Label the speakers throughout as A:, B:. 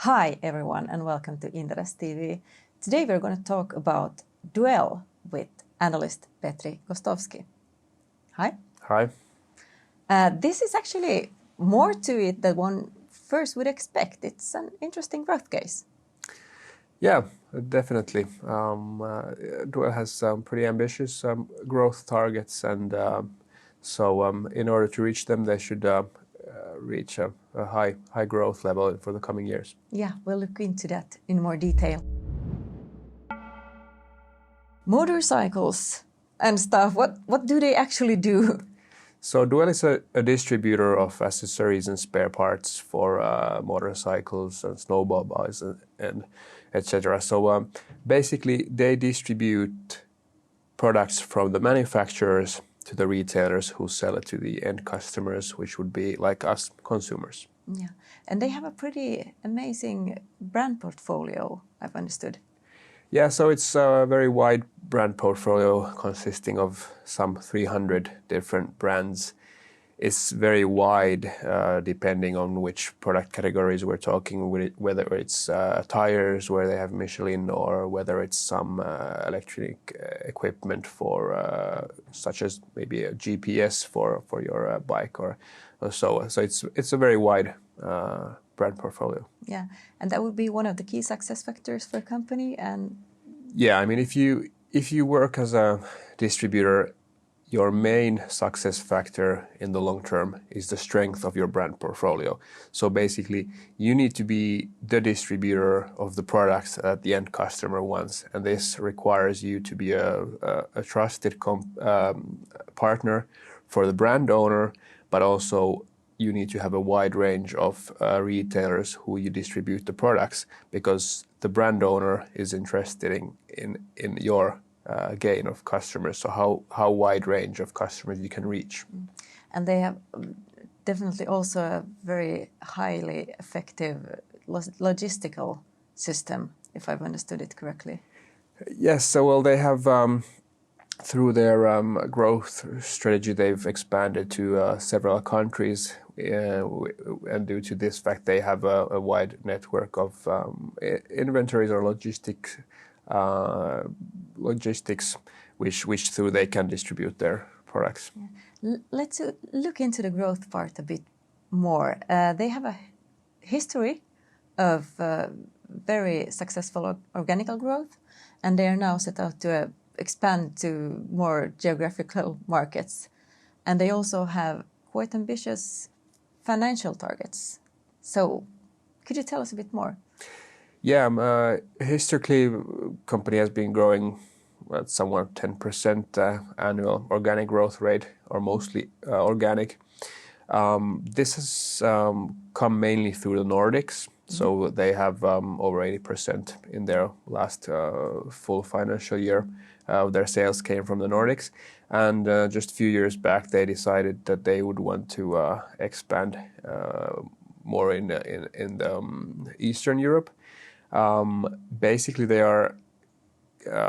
A: Hi everyone and welcome to Inderes TV. Today we're going to talk about Duell with analyst Petri Kostovski. Hi.
B: Hi.
A: This is actually more to it than one first would expect. It's an interesting growth case.
B: Yeah, definitely. Duell has some pretty ambitious growth targets, and so in order to reach them, they should reach a high growth level for the coming years.
A: Yeah, we'll look into that in more detail. Motorcycles and stuff, what do they actually do?
B: So Duell is a distributor of accessories and spare parts for motorcycles and snowmobiles and etc. So basically, they distribute products from the manufacturers to the retailers who sell it to the end customers, which would be like us, consumers.
A: Yeah, and they have a pretty amazing brand portfolio, I've understood.
B: Yeah, so it's a very wide brand portfolio consisting of some 300 different brands. It's very wide depending on which product categories we're talking, whether it's tires where they have Michelin, or whether it's some electronic equipment for such as maybe a GPS for your bike or so. So it's a very wide brand portfolio.
A: Yeah, and that would be one of the key success factors for a company. And
B: yeah, I mean, if you work as a distributor, your main success factor in the long term is the strength of your brand portfolio. So basically, you need to be the distributor of the products that the end customer wants, and this requires you to be a trusted partner for the brand owner, but also you need to have a wide range of retailers who you distribute the products, because the brand owner is interested in your gain of customers. So how wide range of customers you can reach.
A: And they have definitely also a very highly effective logistical system, if I've understood it correctly.
B: Yes, so well, they have through their growth strategy, they've expanded to several countries, and due to this fact, they have a wide network of inventories or logistics, which through they can distribute their products.
A: Yeah. Let's look into the growth part a bit more. They have a history of very successful organical growth, and they are now set out to expand to more geographical markets. And they also have quite ambitious financial targets. So could you tell us a bit more?
B: Yeah, historically, company has been growing at somewhat 10% annual organic growth rate, or mostly organic. This has come mainly through the Nordics. So they have over 80% in their last full financial year. Their sales came from the Nordics, and just a few years back they decided that they would want to expand more in the Eastern Europe. Basically, they are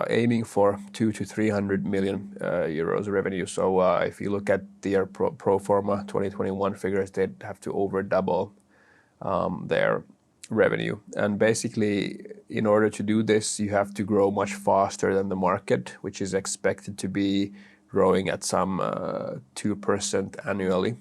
B: aiming for 200 to 300 million euros revenue. So if you look at their pro forma 2021 figures, they'd have to over double their revenue. And basically, in order to do this, you have to grow much faster than the market, which is expected to be growing at some 2% annually.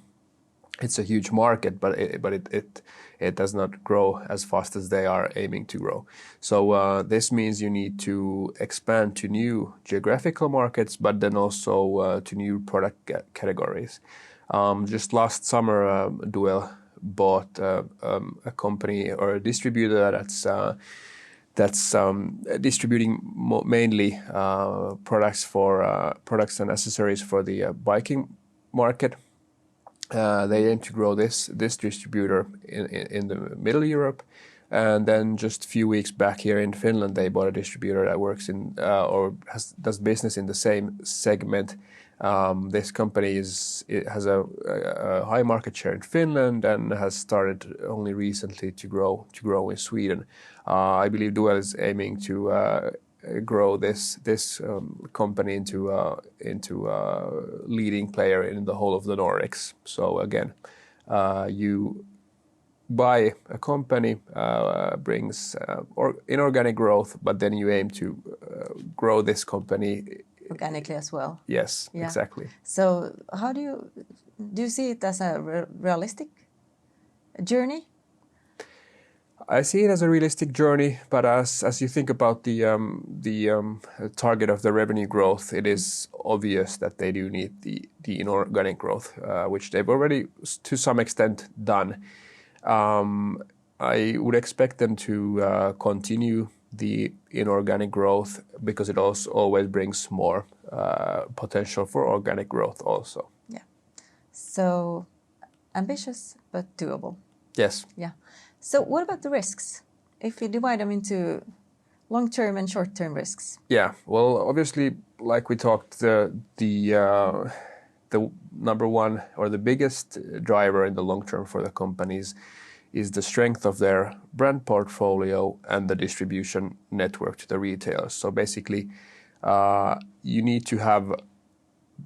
B: It's a huge market, but it does not grow as fast as they are aiming to grow. So this means you need to expand to new geographical markets, but then also to new product categories. Just last summer, Duell bought a company or a distributor that's distributing mainly products and accessories for the biking market. They aim to grow this distributor in the Middle Europe, and then just a few weeks back here in Finland, they bought a distributor that works in does business in the same segment. This company has a high market share in Finland and has started only recently to grow in Sweden. I believe Duell is aiming to grow this company into a leading player in the whole of the Nordics. So again, buy a company brings inorganic growth, but then you aim to grow this company
A: organically as well.
B: Yes,
A: Yeah.
B: exactly.
A: So how do you see it as a realistic journey?
B: I see it as a realistic journey, but as you think about the target of the revenue growth, it is obvious that they do need the inorganic growth, which they've already to some extent done. I would expect them to continue the inorganic growth because it also always brings more potential for organic growth also.
A: Yeah. So ambitious but doable.
B: Yes.
A: Yeah. So what about the risks? If you divide them into long-term and short-term risks.
B: Yeah. Well, obviously, like we talked, the number one or the biggest driver in the long term for the companies is the strength of their brand portfolio and the distribution network to the retailers. So basically, you need to have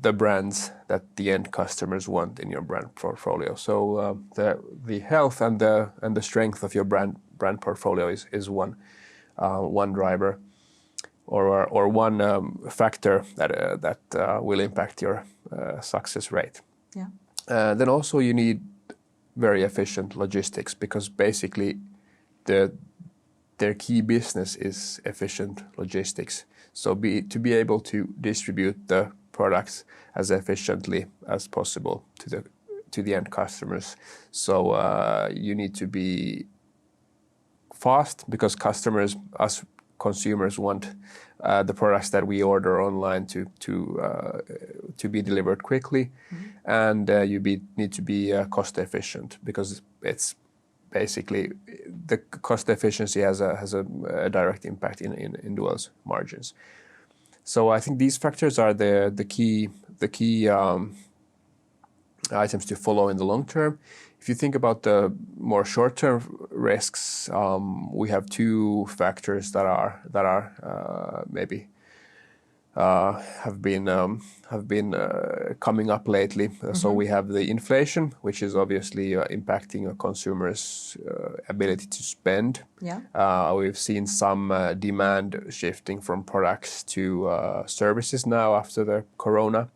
B: the brands that the end customers want in your brand portfolio. So the health and the strength of your brand portfolio is one driver or one factor that will impact your success rate.
A: Yeah.
B: Then also you need very efficient logistics because basically their key business is efficient logistics. So to be able to distribute the products as efficiently as possible to the end customers. So you need to be fast because customers, us consumers, want the products that we order online to be delivered quickly, and you need to be cost efficient because it's basically the cost efficiency has a direct impact in Duell's margins. So I think these factors are the key items to follow in the long term. If you think about the more short-term risks, we have two factors that are maybe have been coming up lately. So we have the inflation, which is obviously impacting a consumer's ability to spend.
A: Yeah.
B: We've seen some demand shifting from products to services now after the corona.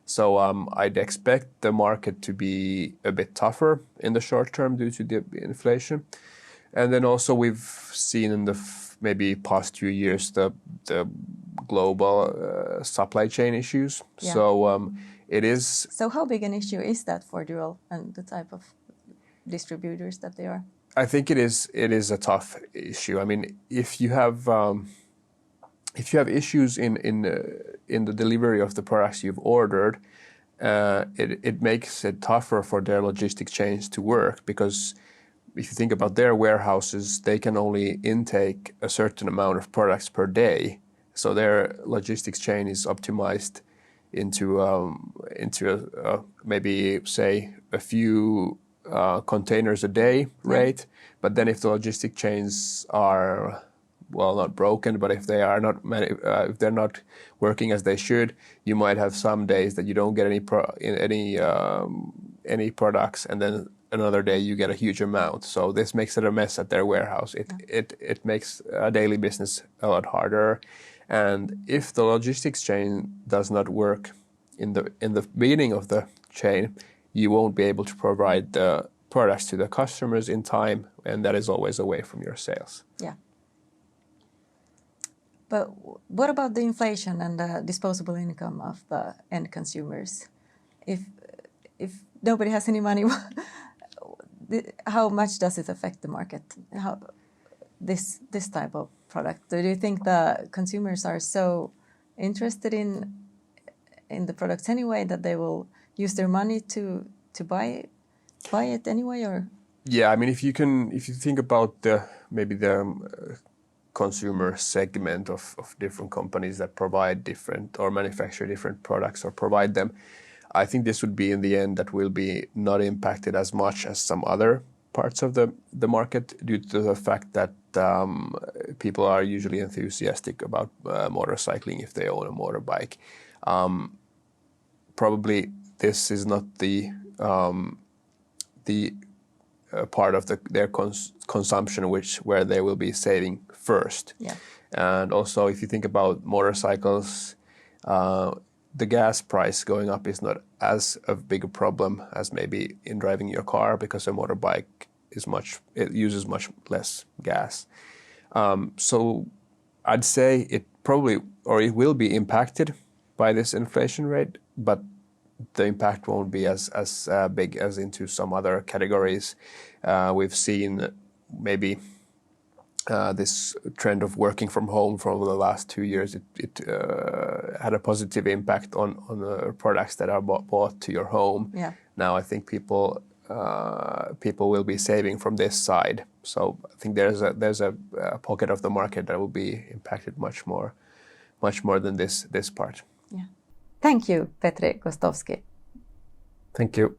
B: So I'd expect the market to be a bit tougher in the short term due to the inflation. And then also we've seen in the maybe past few years the global supply chain issues.
A: Yeah.
B: So it is.
A: So how big an issue is that for Duell and the type of distributors that they are?
B: I think it is a tough issue. I mean, if you have issues in the delivery of the products you've ordered, it makes it tougher for their logistic chains to work because if you think about their warehouses, they can only intake a certain amount of products per day. So their logistics chain is optimized into maybe say a few containers a day rate. But then if the logistic chains are not broken, but if they are not if they're not working as they should, you might have some days that you don't get any products, and then another day you get a huge amount. So this makes it a mess at their warehouse. It makes a daily business a lot harder. And if the logistics chain does not work in the beginning of the chain, you won't be able to provide the products to the customers in time, and that is always away from your sales.
A: Yeah. But what about the inflation and the disposable income of the end consumers? If nobody has any money, how much does it affect the market? How this type of product? Do you think the consumers are so interested in the products anyway that they will use their money to buy it anyway, or?
B: Yeah, I mean, if you think about maybe the consumer segment of different companies that provide different or manufacture different products or provide them, I think this would be in the end that will be not impacted as much as some other parts of the market due to the fact that people are usually enthusiastic about motorcycling if they own a motorbike. Probably this is not the a part of their consumption where they will be saving first.
A: Yeah.
B: And also, if you think about motorcycles, the gas price going up is not as a big a problem as maybe in driving your car, because a motorbike uses much less gas. So I'd say it will be impacted by this inflation rate, but the impact won't be as big as into some other categories. We've seen maybe this trend of working from home for the last 2 years. It had a positive impact on the products that are bought to your home.
A: Yeah.
B: Now I think people will be saving from this side. So I think there's a pocket of the market that will be impacted much more than this part.
A: Yeah. Thank you, Petri Kostovski.
B: Thank you.